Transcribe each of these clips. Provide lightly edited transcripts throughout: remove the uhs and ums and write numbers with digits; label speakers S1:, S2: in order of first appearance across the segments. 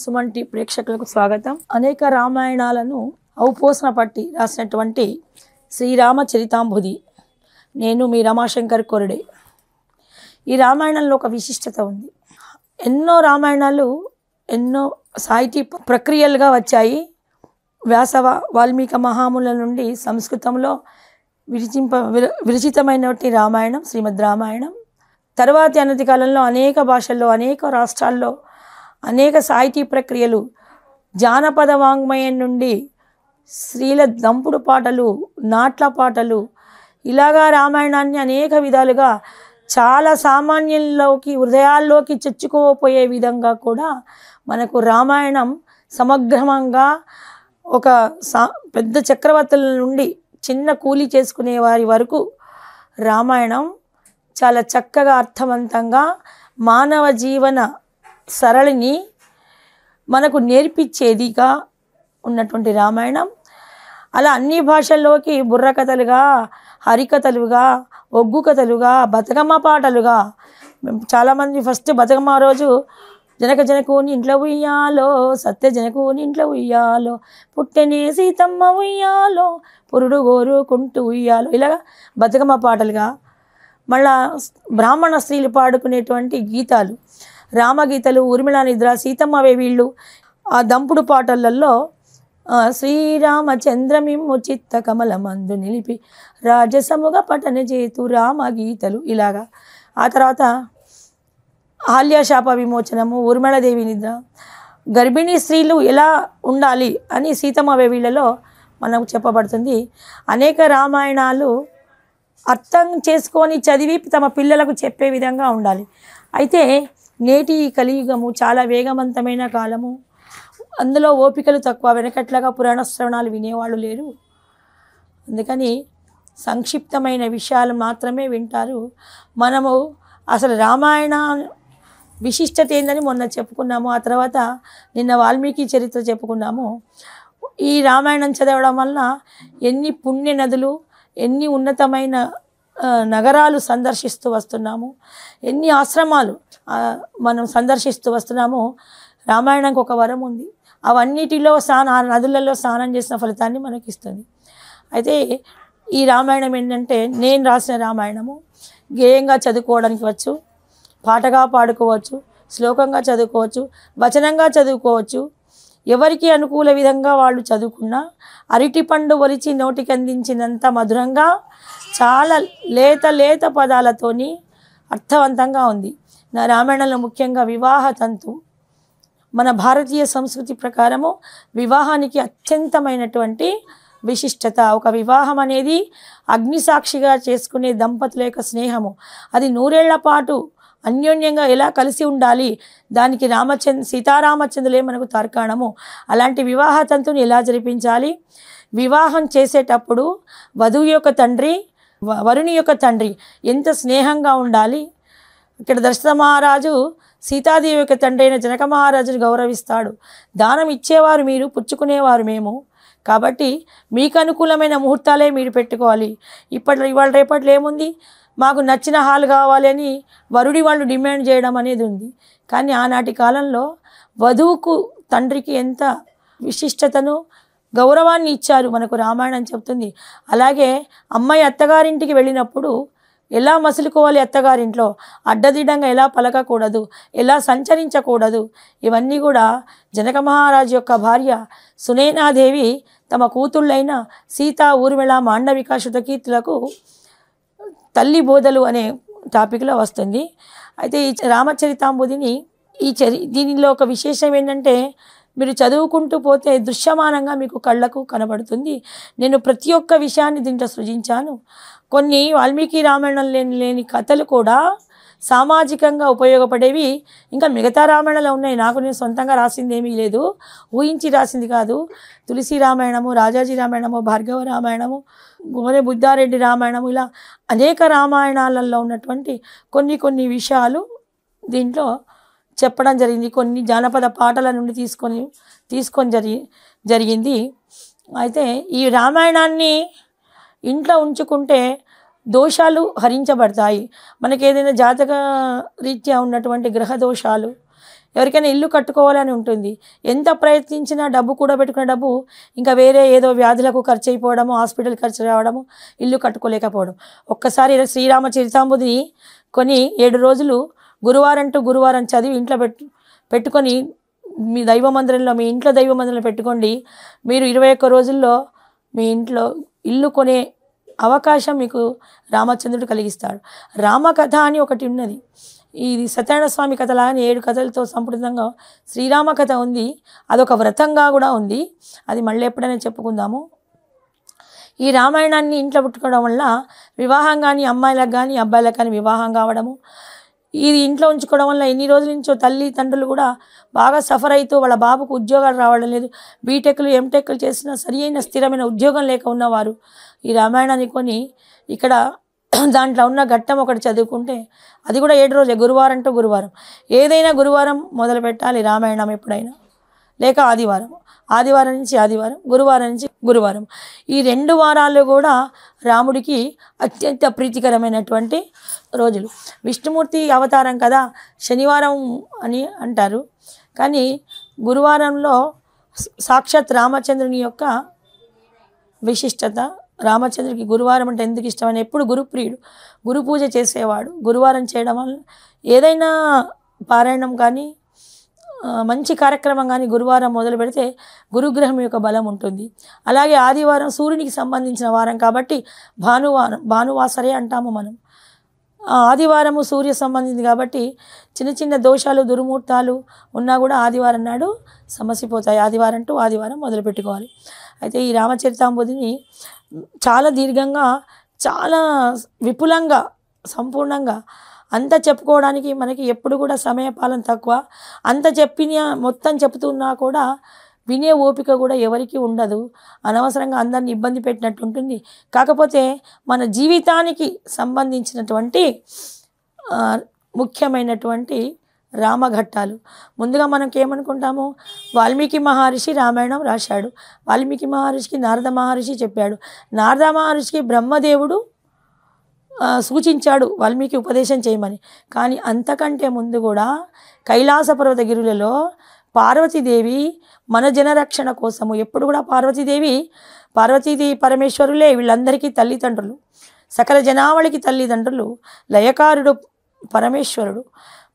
S1: సుమన్ ప్రేక్షకులకు స్వాగతం. అనేక రామాయణాలను ఔపోసన పట్టి రాసినటువంటి శ్రీరామ చరితాంబుది. నేను మీ రమాశంకర్ కొరడే. ఈ రామాయణంలో ఒక విశిష్టత ఉంది. ఎన్నో రామాయణాలు ఎన్నో సాహితీ ప్రక్రియలుగా వచ్చాయి. వ్యాసవ వాల్మీకి మహాముల నుండి సంస్కృతంలో విరచితమైనటువంటి రామాయణం శ్రీమద్ రామాయణం. తర్వాతి అనతి కాలంలో అనేక భాషల్లో అనేక రాష్ట్రాల్లో అనేక సాహితీ ప్రక్రియలు, జానపద వాంగ్మయం నుండి స్త్రీల దంపుడు పాటలు, నాట్ల పాటలు, ఇలాగా రామాయణాన్ని అనేక విధాలుగా చాలా సామాన్యంలోకి హృదయాల్లోకి చొచ్చుకోపోయే విధంగా కూడా మనకు రామాయణం సమగ్రంగా ఒక పెద్ద చక్రవర్తుల నుండి చిన్న కూలి చేసుకునే వారి వరకు రామాయణం చాలా చక్కగా అర్థవంతంగా మానవ జీవన సరళిని మనకు నేర్పించేదిగా ఉన్నటువంటి రామాయణం. అలా అన్ని భాషల్లోకి బుర్రకథలుగా, హరికథలుగా, ఒగ్గు కథలుగా, బతుకమ్మ పాటలుగా. చాలామంది ఫస్ట్ బతుకమ్మ రోజు జనకుని ఇంట్లో ఉయ్యాలో, సత్య జనకుని ఇంట్లో ఉయ్యాలో, పుట్టెనే సీతమ్మ ఉయ్యాలో, పురుడు గోరుకుంటూ ఉయ్యాలో, ఇలాగా బతుకమ్మ పాటలుగా. మళ్ళా బ్రాహ్మణ స్త్రీలు పాడుకునేటువంటి గీతాలు, రామగీతలు, ఊర్మిళా నిద్ర, సీతమ్మవే వీళ్ళు. ఆ దంపుడు పాటలలో శ్రీరామచంద్రమిమ్ము చిత్త కమలమందు నిలిపి రాజసముగ పఠన చేతు రామగీతలు ఇలాగా. ఆ తర్వాత ఆల్యాశాప విమోచనము, ఊర్మిళాదేవి నిద్ర, గర్భిణీ స్త్రీలు ఎలా ఉండాలి అని సీతమ్మవే వీళ్ళలో మనకు చెప్పబడుతుంది. అనేక రామాయణాలు అర్థం చేసుకొని చదివి తమ పిల్లలకు చెప్పే విధంగా ఉండాలి. అయితే నేటి కలియుగము చాలా వేగవంతమైన కాలము. అందులో ఓపికలు తక్కువ. వెనకట్లాగా పురాణ శ్రవణాలు వినేవాళ్ళు లేరు. అందుకని సంక్షిప్తమైన విషయాలు మాత్రమే వింటారు. మనము అసలు రామాయణ విశిష్టత ఏందని మొన్న చెప్పుకున్నాము. ఆ తర్వాత నిన్న వాల్మీకి చరిత్ర చెప్పుకున్నాము. ఈ రామాయణం చదవడం వలన ఎన్ని పుణ్య నదులు, ఎన్ని ఉన్నతమైన నగరాలు సందర్శిస్తూ వస్తున్నాము, ఎన్ని ఆశ్రమాలు మనం సందర్శిస్తూ వస్తున్నాము. రామాయణంకి ఒక వరం ఉంది. అవన్నిటిలో నదులలో స్నానం చేసిన ఫలితాన్ని మనకి ఇస్తుంది. అయితే ఈ రామాయణం ఏంటంటే, నేను రాసిన రామాయణము గేయంగా చదువుకోవడానికి వచ్చు, పాటగా పాడుకోవచ్చు, శ్లోకంగా చదువుకోవచ్చు, వచనంగా చదువుకోవచ్చు. ఎవరికి అనుకూల విధంగా వాళ్ళు చదువుకున్నా అరటిపండు ఒలిచి నోటికి అందించినంత మధురంగా చాలా లేత పదాలతోని అర్థవంతంగా ఉంది. నా రామాయణంలో ముఖ్యంగా వివాహ తంతు. మన భారతీయ సంస్కృతి ప్రకారము వివాహానికి అత్యంతమైనటువంటి విశిష్టత. ఒక వివాహం అనేది అగ్నిసాక్షిగా చేసుకునే దంపతుల యొక్క స్నేహము. అది 100 ఏళ్ల పాటు అన్యోన్యంగా ఎలా కలిసి ఉండాలి, దానికి సీతారామచంద్రులే మనకు తార్కాణము. అలాంటి వివాహ తంతుని ఎలా జరిపించాలి, వివాహం చేసేటప్పుడు వధువు యొక్క తండ్రి, వరుని యొక్క తండ్రి ఎంత స్నేహంగా ఉండాలి. ఇక్కడ దశరథ మహారాజు సీతాదేవి యొక్క తండ్రి అయిన జనక మహారాజును గౌరవిస్తాడు. దానం ఇచ్చేవారు మీరు, పుచ్చుకునేవారు మేము. కాబట్టి మీకు అనుకూలమైన ముహూర్తాలే మీరు పెట్టుకోవాలి. ఇవాళ రేపట్లో ఏముంది, మాకు నచ్చిన హాల్ కావాలి అని వరుడి వాళ్ళు డిమాండ్ చేయడం అనేది ఉంది. కానీ ఆనాటి కాలంలో వధువుకు తండ్రికి ఎంత విశిష్టతను, గౌరవాన్ని ఇచ్చారు మనకు రామాయణం చెప్తుంది. అలాగే అమ్మాయి అత్తగారింటికి వెళ్ళినప్పుడు ఎలా మసులుకోవాలి, అత్తగారింట్లో అడ్డదిడ్డంగా ఎలా పలకకూడదు, ఎలా సంచరించకూడదు, ఇవన్నీ కూడా జనక మహారాజు యొక్క భార్య సునేనాదేవి తమ కూతుళ్ళైన సీత, ఊర్మిళ, మాండవిక, శృతకీర్తులకు తల్లి బోధలు అనే టాపిక్లో వస్తుంది. అయితే ఈ రామచరితాంబుదిని దీనిలో ఒక విశేషం ఏంటంటే, మీరు చదువుకుంటూ పోతే దృశ్యమానంగా మీకు కళ్ళకు కనబడుతుంది. నేను ప్రతి ఒక్క విషయాన్ని దీంట్లో సృజించాను. కొన్ని వాల్మీకి రామాయణం లేని కథలు కూడా సామాజికంగా ఉపయోగపడేవి ఇంకా మిగతా రామాయణాలు ఉన్నాయి. నేను సొంతంగా రాసింది ఏమీ లేదు, ఊహించి రాసింది కాదు. తులసి రామాయణము, రాజాజీ రామాయణము, భార్గవ రామాయణము, గోనె బుద్ధారెడ్డి రామాయణము, ఇలా అనేక రామాయణాలలో ఉన్నటువంటి కొన్ని విషయాలు దీంట్లో చెప్పడం జరిగింది. కొన్ని జానపద పాటల నుండి తీసుకొని జరిగింది. అయితే ఈ రామాయణాన్ని ఇంట్లో ఉంచుకుంటే దోషాలు హరించబడతాయి. మనకి ఏదైనా జాతక రీత్యా ఉన్నటువంటి గ్రహ దోషాలు, ఎవరికైనా ఇల్లు కట్టుకోవాలని ఉంటుంది. ఎంత ప్రయత్నించినా డబ్బు కూడబెట్టుకున్న డబ్బు ఇంకా వేరే ఏదో వ్యాధులకు ఖర్చు అయిపోవడము, హాస్పిటల్ ఖర్చు రావడము, ఇల్లు కట్టుకోలేకపోవడం. ఒక్కసారి శ్రీరామ చరితాంబుధిని కొని 7 రోజులు గురువారం చదివి ఇంట్లో పెట్టుకొని మీ దైవ మందిరంలో, మీ ఇంట్లో దైవ మందిరంలో పెట్టుకోండి. మీరు 21 రోజుల్లో మీ ఇంట్లో ఇల్లు కొనే అవకాశం మీకు రామచంద్రుడు కలిగిస్తాడు. రామకథ అని ఒకటి ఉన్నది. ఇది సత్యనారాయణ స్వామి కథలాగానే 7 కథలతో సంపూర్ణంగా శ్రీరామ కథ ఉంది. అదొక వ్రతంగా కూడా ఉంది. అది మళ్ళీ ఎప్పుడైనా చెప్పుకుందాము. ఈ రామాయణాన్ని ఇంట్లో పెట్టుకోవడం వల్ల వివాహం కానీ అమ్మాయిలకు కానీ అబ్బాయిలకు కానీ వివాహం కావడము, ఇది ఇంట్లో ఉంచుకోవడం వల్ల ఎన్ని రోజుల నుంచో తల్లిదండ్రులు కూడా బాగా సఫర్ అవుతూ వాళ్ళ బాబుకు ఉద్యోగాలు రావడం లేదు. బీటెక్లు ఎంటెక్లు చేసిన సరి అయిన స్థిరమైన ఉద్యోగం లేక ఉన్నవారు ఈ రామాయణాన్ని కొని ఇక్కడ దాంట్లో ఉన్న ఘట్టం ఒకటి చదువుకుంటే అది కూడా 7 రోజులే. గురువారం ఏదైనా గురువారం మొదలు పెట్టాలి రామాయణం ఎప్పుడైనా, లేక ఆదివారం నుంచి గురువారం నుంచి గురువారం. ఈ 2 వారాలు కూడా రాముడికి అత్యంత ప్రీతికరమైనటువంటి రోజులు. విష్ణుమూర్తి అవతారం కదా, శనివారం అని అంటారు. కానీ గురువారంలో సాక్షాత్ రామచంద్రుని యొక్క విశిష్టత. రామచంద్రుడికి గురువారం అంటే ఎందుకు ఇష్టమని, ఎప్పుడు గురుప్రియుడు, గురు పూజ చేసేవాడు. గురువారం చేయడం వల్ల ఏదైనా పారాయణం కానీ మంచి కార్యక్రమం కానీ గురువారం మొదలు పెడితే గురుగ్రహం యొక్క బలం ఉంటుంది. అలాగే ఆదివారం సూర్యునికి సంబంధించిన వారం కాబట్టి భానువాసరే అంటాము మనం. ఆదివారము సూర్య సంబంధించింది కాబట్టి చిన్న చిన్న దోషాలు దుర్ముహూర్తాలు ఉన్నా కూడా ఆదివారం నాడు సమసిపోతాయి. ఆదివారం మొదలు పెట్టుకోవాలి. అయితే ఈ రామచరితాంబుధిని చాలా దీర్ఘంగా, చాలా విపులంగా, సంపూర్ణంగా అంత చెప్పుకోవడానికి మనకి ఎప్పుడు కూడా సమయపాలన తక్కువ. అంత మొత్తం చెప్తున్నా కూడా వినే ఓపిక కూడా ఎవరికి ఉండదు. అనవసరంగా అందరిని ఇబ్బంది పెట్టినట్టు ఉంటుంది. కాకపోతే మన జీవితానికి సంబంధించినటువంటి ముఖ్యమైనటువంటి రామఘట్టాలు. ముందుగా మనకేమనుకుంటాము, వాల్మీకి మహర్షి రామాయణం రాశాడు. వాల్మీకి మహర్షికి నారద మహర్షి చెప్పాడు. నారద మహర్షికి బ్రహ్మదేవుడు సూచించాడు వాల్మీకి ఉపదేశం చేయమని. కానీ అంతకంటే ముందు కూడా కైలాస పర్వతగిరులలో పార్వతీదేవి మన జనరక్షణ కోసము, ఎప్పుడు కూడా పార్వతీదేవి పరమేశ్వరులే వీళ్ళందరికీ తల్లిదండ్రులు, సకల జనావళికి తల్లిదండ్రులు. లయకారుడు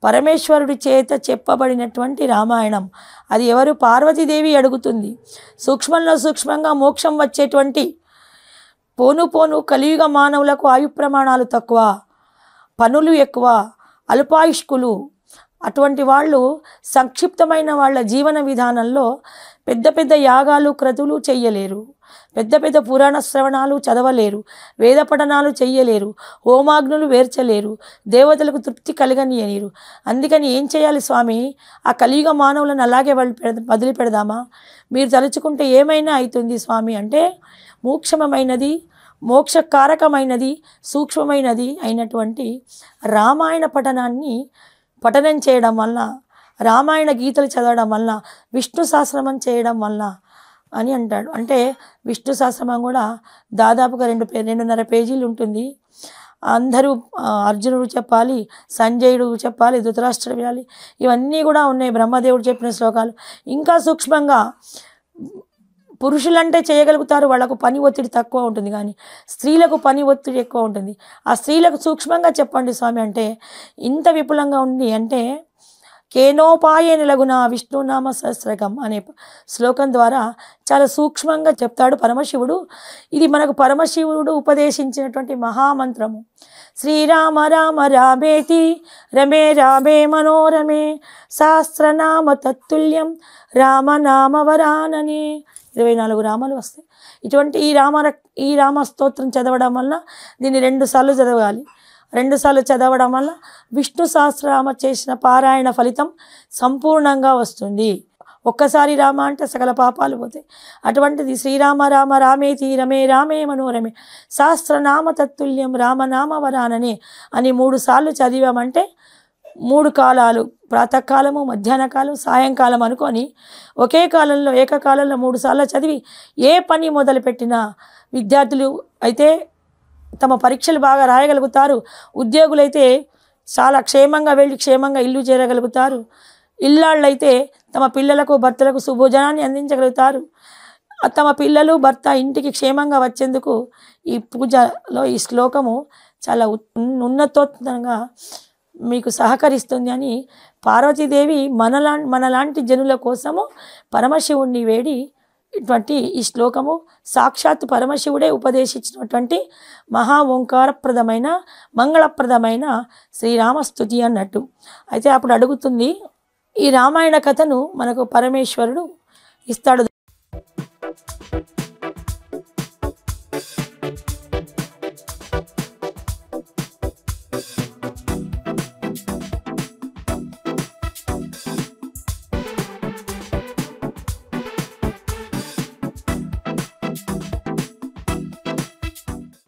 S1: పరమేశ్వరుడి చేత చెప్పబడినటువంటి రామాయణం. అది ఎవరు? పార్వతీదేవి అడుగుతుంది. సూక్ష్మంలో సూక్ష్మంగా మోక్షం వచ్చేటువంటి పోను కలియుగ మానవులకు ఆయు ప్రమాణాలు తక్కువ, పనులు ఎక్కువ, అల్పాయుష్కులు. అటువంటి వాళ్ళు సంక్షిప్తమైన వాళ్ళ జీవన విధానంలో పెద్ద పెద్ద యాగాలు క్రతువులు చెయ్యలేరు, పెద్ద పెద్ద పురాణ శ్రవణాలు చదవలేరు, వేద పఠనాలు చెయ్యలేరు, హోమాగ్నులు వేర్చలేరు, దేవతలకు తృప్తి కలగనీయలేరు. అందుకని ఏం చేయాలి స్వామి? ఆ కలియుగ మానవులను అలాగే వదిలిపెడదామా? మీరు తలుచుకుంటే ఏమైనా అవుతుంది స్వామి అంటే, మోక్షమైనది, మోక్షకారకమైనది, సూక్ష్మమైనది అయినటువంటి రామాయణ పఠనం చేయడం వల్ల, రామాయణ గీతలు చదవడం వల్ల, విష్ణు సహస్రనామం చేయడం వల్ల అని అంటాడు. అంటే విష్ణు సహస్రనామం కూడా దాదాపుగా 2.5 పేజీలు ఉంటుంది. అందరూ అర్జునుడు చెప్పాలి, సంజయుడు చెప్పాలి, ధృతరాష్ట్రుడు వినాలి. ఇవన్నీ కూడా ఉన్నాయి బ్రహ్మదేవుడు చెప్పిన శ్లోకాలు. ఇంకా సూక్ష్మంగా పురుషులంటే చేయగలుగుతారు, వాళ్ళకు పని ఒత్తిడి తక్కువ ఉంటుంది. కానీ స్త్రీలకు పని ఒత్తిడి ఎక్కువ ఉంటుంది. ఆ స్త్రీలకు సూక్ష్మంగా చెప్పండి స్వామి అంటే ఇంత విపులంగా ఉంది. అంటే కేనోపాయేన లగున విష్ణునామ సహస్రకం అనే శ్లోకం ద్వారా చాలా సూక్ష్మంగా చెప్తాడు పరమశివుడు. ఇది మనకు పరమశివుడు ఉపదేశించినటువంటి మహామంత్రము. శ్రీరామ రామ రామేతి రమే రామే మనోరమే సహస్రనామ తత్తుల్యం రామనామ వరాననే 24 రామాలు వస్తాయి. ఇటువంటి ఈ రామ స్తోత్రం చదవడం వల్ల దీన్ని 2 సార్లు చదవాలి. 2 సార్లు చదవడం వల్ల విష్ణు సహస్రనామ చేసిన పారాయణ ఫలితం సంపూర్ణంగా వస్తుంది. ఒక్కసారి రామ అంటే సకల పాపాలు పోతాయి. అటువంటిది శ్రీరామ రామ రామేతి రమే రామే మనోరమే సహస్రనామ తత్తుల్యం రామనామ వరాననే అని 3 సార్లు చదివామంటే 3 కాలాలు, ప్రాతకాలము, మధ్యాహ్న కాలం, సాయంకాలం అనుకొని ఒకే కాలంలో ఏకకాలంలో 3 సార్లు చదివి ఏ పని మొదలుపెట్టినా విద్యార్థులు అయితే తమ పరీక్షలు బాగా రాయగలుగుతారు. ఉద్యోగులైతే చాలా క్షేమంగా వెళ్ళి క్షేమంగా ఇల్లు చేరగలుగుతారు. ఇల్లాళ్ళైతే తమ పిల్లలకు భర్తలకు సుభోజనాన్ని అందించగలుగుతారు. తమ పిల్లలు భర్త ఇంటికి క్షేమంగా వచ్చేందుకు ఈ పూజలో ఈ శ్లోకము చాలా ఉన్నతోన్నతంగా మీకు సహకరిస్తుంది అని పార్వతీదేవి మనలాంటి జనుల కోసము పరమశివుణ్ణి వేడి ఇటువంటి ఈ శ్లోకము సాక్షాత్ పరమశివుడే ఉపదేశించినటువంటి మహా ఓంకారప్రదమైన మంగళప్రదమైన శ్రీరామస్తుతి అన్నట్టు. అయితే అప్పుడు అడుగుతుంది, ఈ రామాయణ కథను మనకు పరమేశ్వరుడు ఇస్తాడు.